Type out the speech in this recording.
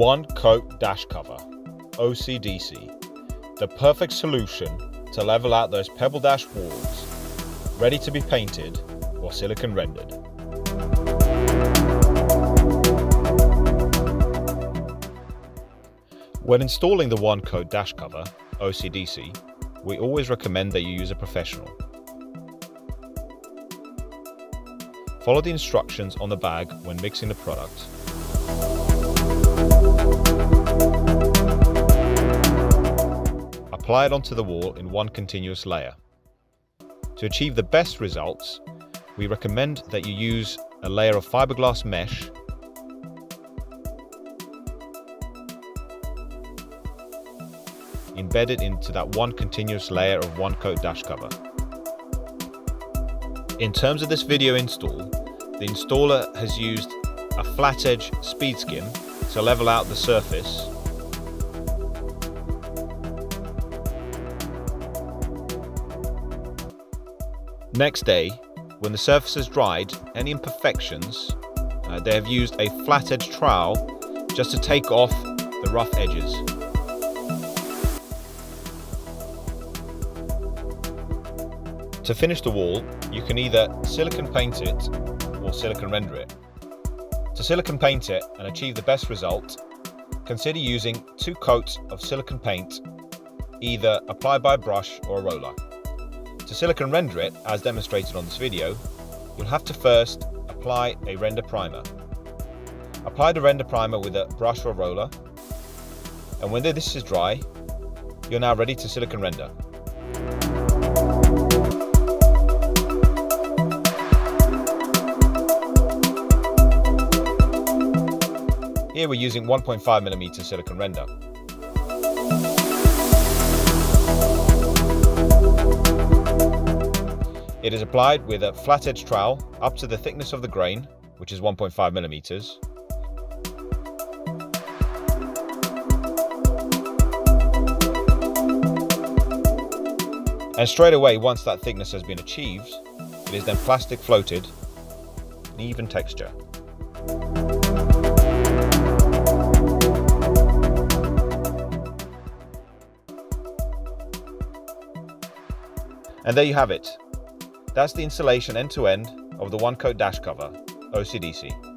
One coat dash cover, OCDC, the perfect solution to level out those pebble dash walls, ready to be painted or silicone rendered. When installing the one coat dash cover, OCDC, we always recommend that you use a professional. Follow the instructions on the bag when mixing the product. Apply it onto the wall in one continuous layer. To achieve the best results, we recommend that you use a layer of fiberglass mesh embedded into that one continuous layer of one coat dash cover. In terms of this video install, the installer has used a flat edge speed skim to level out the surface . Next day, when the surface has dried, any imperfections, they have used a flat edge trowel just to take off the rough edges. To finish the wall, you can either silicone paint it or silicone render it. To silicone paint it and achieve the best result, consider using 2 coats of silicone paint, either applied by a brush or a roller. To silicone render it, as demonstrated on this video, you'll have to first apply a render primer. Apply the render primer with a brush or roller, and when this is dry, you're now ready to silicone render. Here we're using 1.5mm silicone render. It is applied with a flat edge trowel up to the thickness of the grain, which is 1.5mm. And straight away, once that thickness has been achieved, it is then plastic floated in even texture. And there you have it. That's the installation end to end of the one coat dash cover, OCDC.